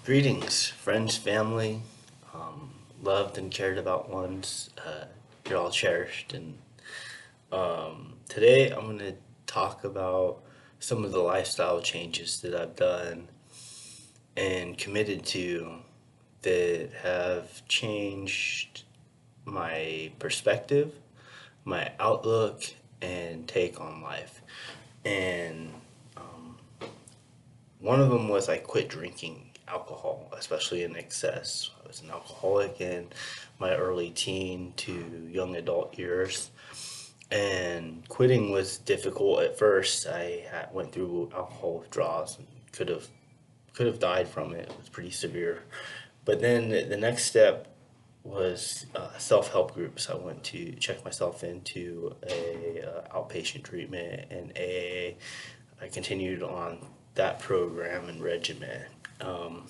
Greetings, friends, family, loved and cared about ones. You're all cherished. And today I'm going to talk about some of the lifestyle changes that I've done and committed to that have changed my perspective, my outlook, and take on life. And one of them was I quit drinking alcohol, especially in excess. I was an alcoholic in my early teen to young adult years, and quitting was difficult at first. Went through alcohol withdrawals and could have died from it. It was pretty severe. But then the next step was self-help groups. I went to check myself into a outpatient treatment in AA. I continued on that program and regimen. Um,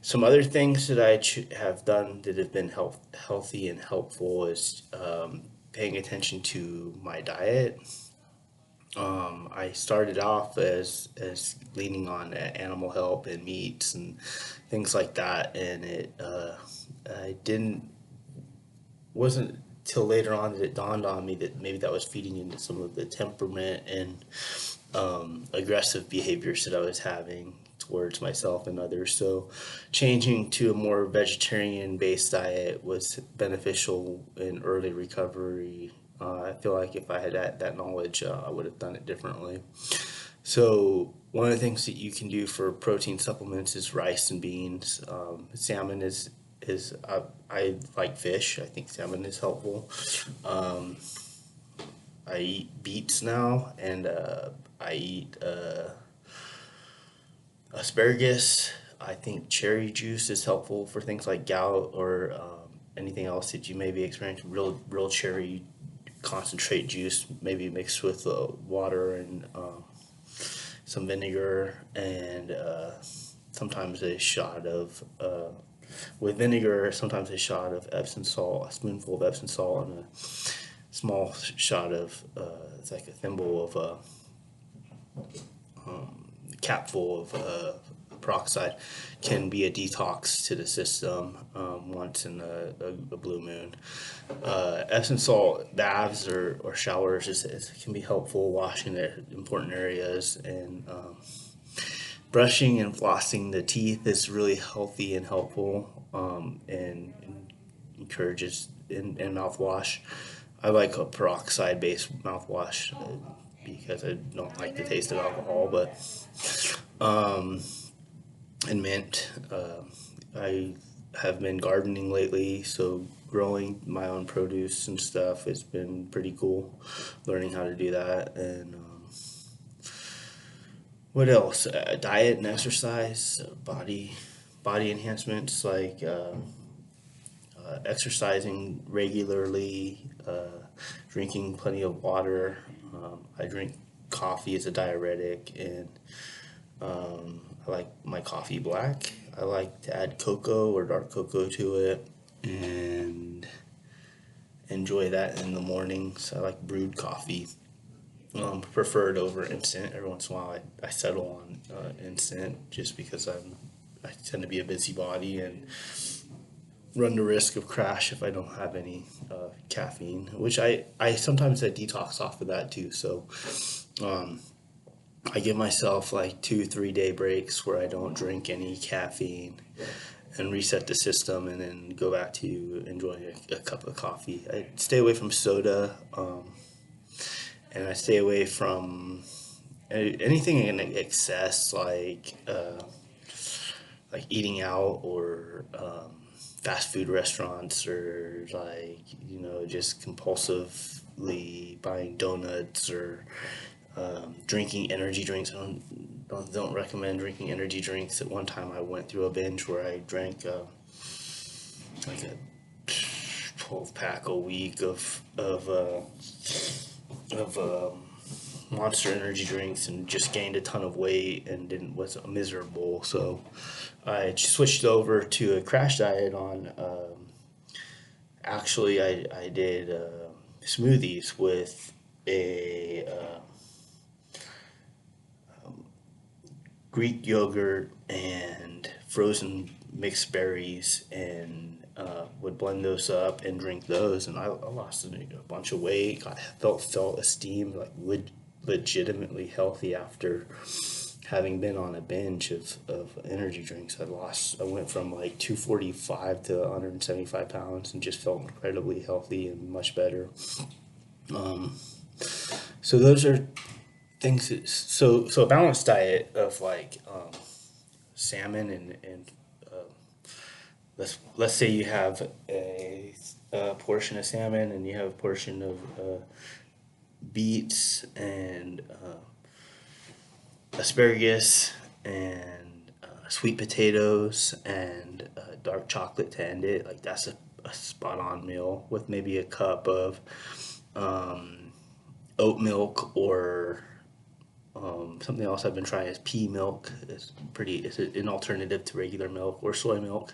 some other things that have done that have been healthy and helpful is paying attention to my diet. I started off as leaning on animal help and meats and things like that, and I didn't wasn't till later on that it dawned on me that maybe that was feeding into some of the temperament and aggressive behaviors that I was having towards myself and others. So, changing to a more vegetarian based diet was beneficial in early recovery. I feel like if I had that knowledge, I would have done it differently. So, one of the things that you can do for protein supplements is rice and beans. Salmon is I like fish. I think salmon is helpful. Um, I eat beets now, and I eat asparagus. I think cherry juice is helpful for things like gout or anything else that you may be experiencing. Real cherry concentrate juice, maybe mixed with water and some vinegar, and sometimes a shot of with vinegar. Sometimes a shot of Epsom salt, a spoonful of Epsom salt, and a small shot of it's like a thimble of capful of peroxide can be a detox to the system once in a blue moon. Epsom salt baths or showers can be helpful washing the important areas, and brushing and flossing the teeth is really healthy and helpful, and encourages in mouthwash. I like a peroxide based mouthwash because I don't like the taste of alcohol, but and mint. I have been gardening lately, so growing my own produce and stuff has been pretty cool. Learning how to do that, and what else? Diet and exercise, body enhancements like exercising regularly, drinking plenty of water. I drink coffee as a diuretic, and I like my coffee black. I like to add cocoa or dark cocoa to it, and enjoy that in the mornings. I like brewed coffee. Preferred over instant. Every once in a while, I settle on instant just because I tend to be a busybody and run the risk of crash if I don't have any caffeine. Which I sometimes I detox off of that too. So I give myself like 2 3 day breaks where I don't drink any caffeine and reset the system, and then go back to enjoying a cup of coffee. I stay away from soda, and I stay away from anything in excess, like eating out or fast food restaurants, or like just compulsively buying donuts or drinking energy drinks. I don't recommend drinking energy drinks. At one time, I went through a binge where I drank like a 12 pack a week of Monster energy drinks, and just gained a ton of weight and didn't was miserable. So I switched over to a crash diet on. Actually, I did smoothies with a Greek yogurt and frozen mixed berries and would blend those up and drink those, and I lost a bunch of weight. I felt esteemed, like legitimately healthy after having been on a binge of energy drinks. I went from like 245 to 175 pounds and just felt incredibly healthy and much better. So those are things so a balanced diet of like salmon and let's say you have a portion of salmon and you have a portion of beets and asparagus and sweet potatoes and dark chocolate to end it. Like that's a spot on meal with maybe a cup of oat milk or something else I've been trying is pea milk. It's an alternative to regular milk or soy milk.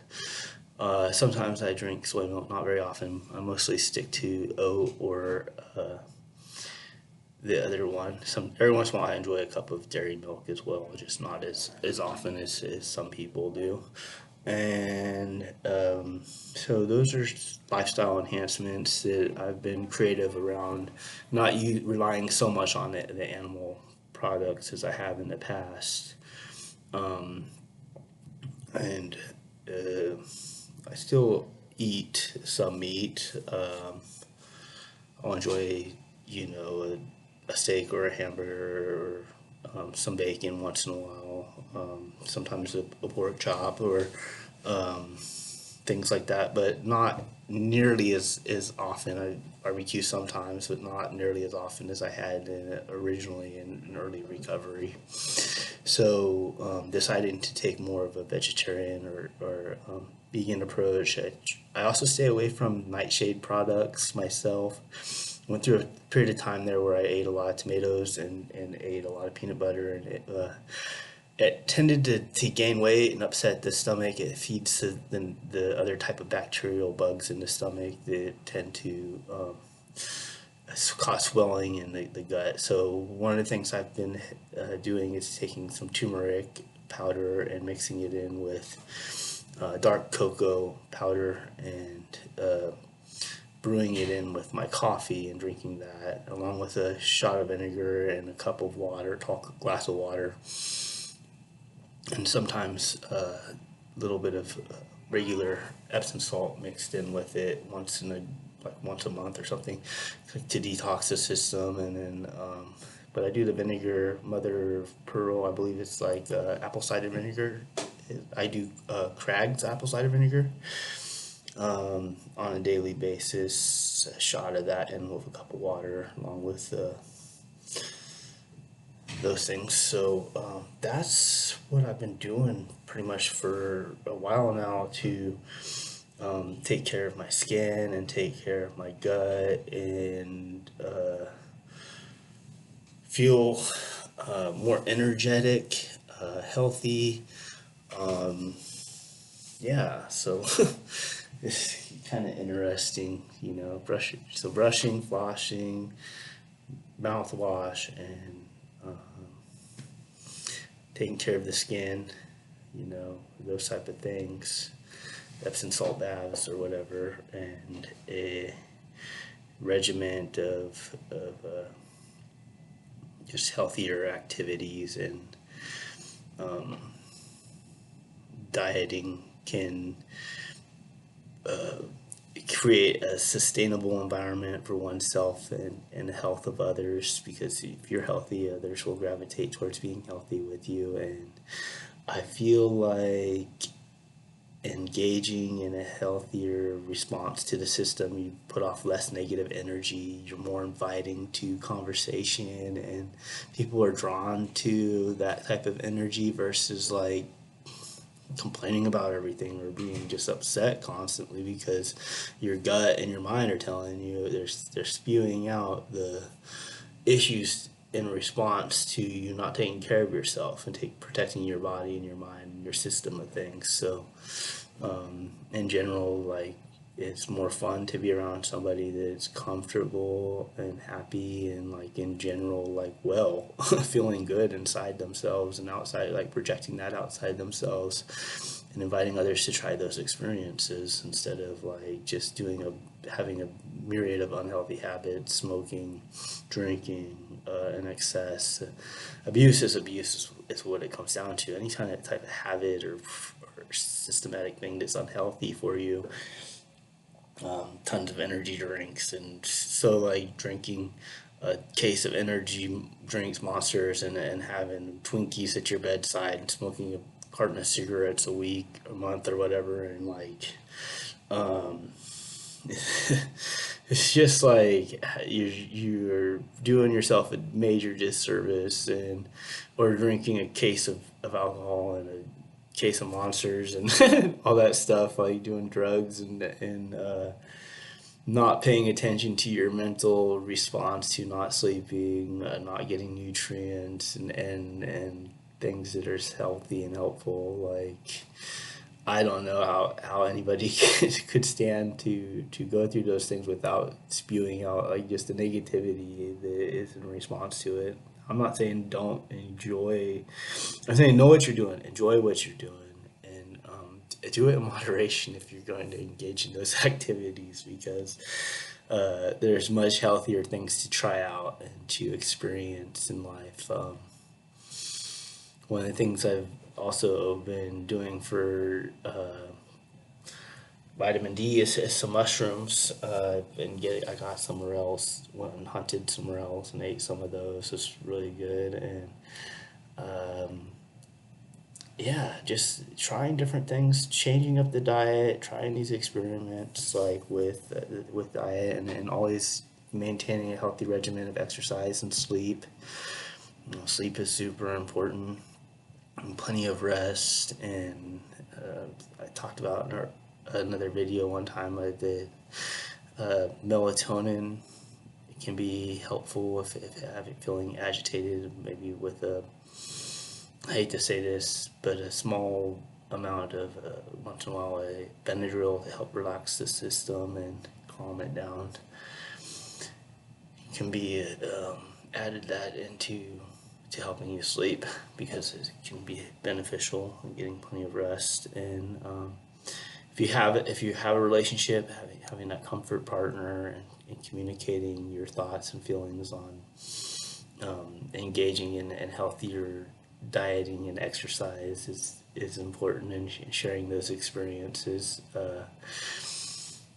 Sometimes I drink soy milk, not very often. I mostly stick to oat or the other one. Every once in a while I enjoy a cup of dairy milk as well, just not as often as some people do. And so those are lifestyle enhancements that I've been creative around, not relying so much on the animal products as I have in the past. And I still eat some meat. I'll enjoy, a steak or a hamburger or some bacon once in a while. Sometimes a pork chop or things like that, but not nearly as often. I barbecue sometimes, but not nearly as often as I had originally in early recovery. So deciding to take more of a vegetarian or vegan approach. I also stay away from nightshade products myself. Went through a period of time there where I ate a lot of tomatoes and ate a lot of peanut butter, and it tended to gain weight and upset the stomach. It feeds the other type of bacterial bugs in the stomach that tend to cause swelling in the gut. So one of the things I've been doing is taking some turmeric powder and mixing it in with dark cocoa powder and brewing it in with my coffee and drinking that along with a shot of vinegar and a cup of water, tall glass of water, and sometimes a little bit of regular Epsom salt mixed in with it once a month or something to detox the system. And then but I do the vinegar mother of pearl. I believe it's like apple cider vinegar. I do Craig's apple cider vinegar on a daily basis, a shot of that in with a cup of water along with those things. So that's what I've been doing pretty much for a while now to take care of my skin and take care of my gut and feel more energetic, healthy. Yeah, so it's kind of interesting, brushing, flossing, mouthwash, and taking care of the skin, those type of things, Epsom salt baths or whatever, and a regiment of just healthier activities and dieting can create a sustainable environment for oneself and the health of others, because if you're healthy, others will gravitate towards being healthy with you. And I feel like engaging in a healthier response to the system, you put off less negative energy, you're more inviting to conversation, and people are drawn to that type of energy versus like complaining about everything or being just upset constantly because your gut and your mind are telling you they're spewing out the issues in response to you not taking care of yourself and protecting your body and your mind and your system of things. So in general, like it's more fun to be around somebody that's comfortable and happy and like in general like well feeling good inside themselves and outside, like projecting that outside themselves and inviting others to try those experiences instead of like just having a myriad of unhealthy habits, smoking, drinking in excess. Abuse is what it comes down to. Any kind of type of habit or systematic thing that's unhealthy for you. Tons of energy drinks, and so like drinking a case of energy drinks, Monsters, and having Twinkies at your bedside and smoking a carton of cigarettes a week, a month, or whatever, and like it's just like you're doing yourself a major disservice, and or drinking a case of alcohol and a case of Monsters and all that stuff, like doing drugs and not paying attention to your mental response to not sleeping, not getting nutrients and things that are healthy and helpful. Like I don't know how anybody could stand to go through those things without spewing out like just the negativity that is in response to it. I'm not saying don't enjoy. I'm saying know what you're doing, enjoy what you're doing, and do it in moderation if you're going to engage in those activities because there's much healthier things to try out and to experience in life. One of the things I've also been doing for vitamin D is some mushrooms. I got somewhere else, went and hunted somewhere else and ate some of those. It's really good. And yeah, just trying different things, changing up the diet, trying these experiments like with diet, and always maintaining a healthy regimen of exercise and sleep. Sleep is super important. And plenty of rest, and I talked about in another video one time the melatonin can be helpful if you're feeling agitated, maybe with I hate to say this, but a small amount of once in a while a Benadryl to help relax the system and calm it down can be added that into to helping you sleep because it can be beneficial in getting plenty of rest. And if you have a relationship, having that comfort partner and communicating your thoughts and feelings on engaging in healthier dieting and exercise is important, and sharing those experiences.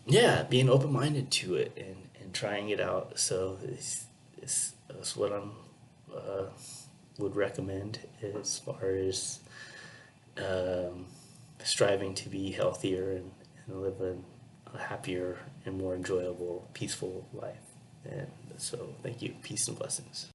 Yeah, being open minded to it and trying it out. So it's what I'm would recommend as far as um, striving to be healthier and live a happier and more enjoyable, peaceful life. And so, thank you. Peace and blessings.